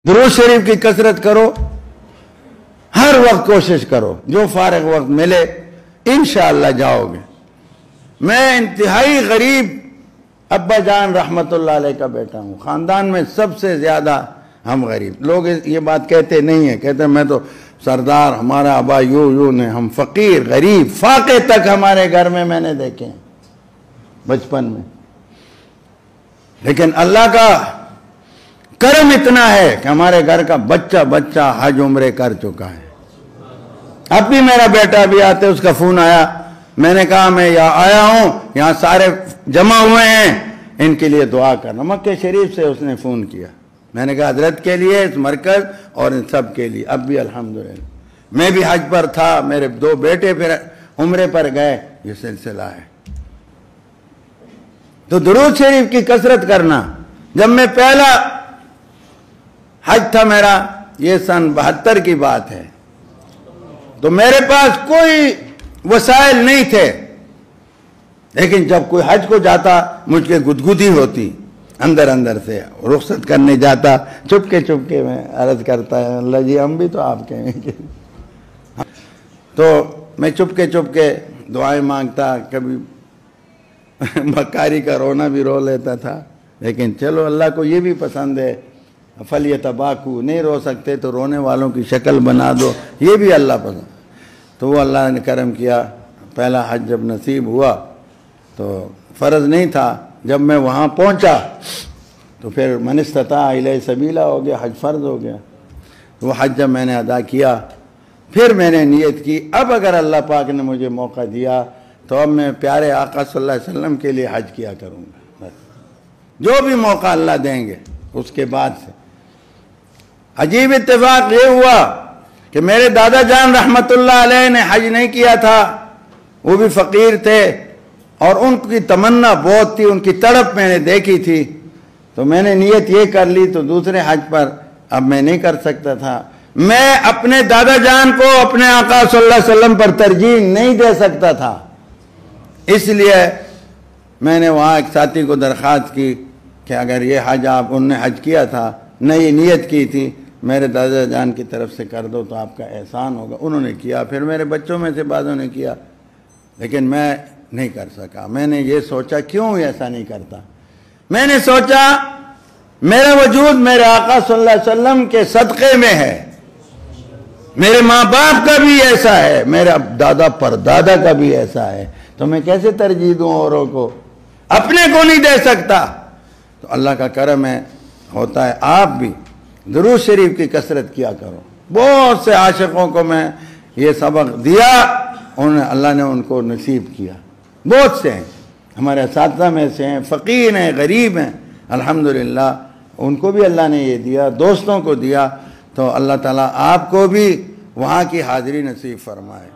درود شریف کی کثرت کرو، ہر وقت کوشش کرو، جو فارغ وقت ملے انشاءاللہ جاؤ گے۔ میں انتہائی غریب ابا جان رحمت اللہ علیہ کا بیٹا ہوں، خاندان میں سب سے زیادہ ہم غریب لوگ۔ یہ بات کہتے نہیں ہیں، کہتے ہیں میں تو سردار، ہمارا ابا یوں نے، ہم فقیر غریب فاقے تک ہمارے گھر میں نے دیکھے ہیں بچپن میں۔ لیکن اللہ کا کرم اتنا ہے کہ ہمارے گھر کا بچہ حج عمرے کر چکا ہے۔ اب بھی میرا بیٹا بھی آتے، اس کا فون آیا، میں نے کہا میں یہاں آیا ہوں، یہاں سارے جمع ہوئے ہیں، ان کے لیے دعا کرنا۔ مکہ شریف سے اس نے فون کیا، میں نے کہا حضرت کے لیے، اس مرکز اور ان سب کے لیے۔ اب بھی الحمدللہ میں بھی حج پر تھا، میرے 2 بیٹے پھر عمرے پر گئے، یہ سلسلہ ہے۔ تو درود شریف کی کثرت کرنا۔ جب میں پہلا حج تھا میرا، یہ سن 72 کی بات ہے، تو میرے پاس کوئی وسائل نہیں تھے، لیکن جب کوئی حج کو جاتا مجھ کے گدگدی ہوتی اندر سے، رخصت کرنے جاتا چپکے میں عرض کرتا ہے اللہ جی ہم بھی تو آپ کے ہیں۔ تو میں چپکے دعائیں مانگتا، کبھی مکاری کا رونا بھی رو لیتا تھا، لیکن چلو اللہ کو یہ بھی پسند ہے، فَلْيَتَبَاكُوا، نہیں رو سکتے تو رونے والوں کی شکل بنا دو، یہ بھی اللہ پسند۔ تو وہ اللہ نے کرم کیا، پہلا حج جب نصیب ہوا تو فرض نہیں تھا، جب میں وہاں پہنچا تو پھر من استطاع الیہ سبیلا ہو گیا، حج فرض ہو گیا۔ وہ حج جب میں نے ادا کیا، پھر میں نے نیت کی اب اگر اللہ پاک نے مجھے موقع دیا تو اب میں پیارے آقا صلی اللہ علیہ وسلم کے لیے حج کیا کروں گا، جو بھی موقع اللہ دیں گے۔ اس کے بعد سے عجیب اتفاق یہ ہوا کہ میرے دادا جان رحمت اللہ علیہ نے حج نہیں کیا تھا، وہ بھی فقیر تھے، اور ان کی تمنا بہت تھی، ان کی تڑپ میں نے دیکھی تھی، تو میں نے نیت یہ کر لی، تو دوسرے حج پر اب میں نہیں کر سکتا تھا۔ میں اپنے دادا جان کو اپنے آقا صلی اللہ علیہ وسلم پر ترجیح نہیں دے سکتا تھا، اس لیے میں نے وہاں ایک ساتھی کو درخواست کی کہ اگر یہ حج ان نے حج کیا تھا، نئی نیت کی تھی، میرے دادا جان کی طرف سے کر دو تو آپ کا احسان ہوگا۔ انہوں نے کیا، پھر میرے بچوں میں سے بعضوں نے کیا، لیکن میں نہیں کر سکا۔ میں نے یہ سوچا کیوں ایسا نہیں کرتا، میں نے سوچا میرا وجود میرے آقا صلی اللہ علیہ وسلم کے صدقے میں ہے، میرے ماں باپ کا بھی ایسا ہے، میرا دادا پردادا کا بھی ایسا ہے، تو میں کیسے ترجیح دوں اوروں کو، اپنے کو نہیں دے سکتا۔ تو اللہ کا کرم ہے، ہوتا ہے۔ آپ بھی درود شریف کی کثرت کیا کرو۔ بہت سے عاشقوں کو میں یہ سبق دیا، اللہ نے ان کو نصیب کیا، بہت سے ہیں ہمارے اساتذہ میں سے ہیں، فقیر ہیں، غریب ہیں، الحمدللہ ان کو بھی اللہ نے یہ دیا، دوستوں کو دیا۔ تو اللہ تعالیٰ آپ کو بھی وہاں کی حاضری نصیب فرمائے۔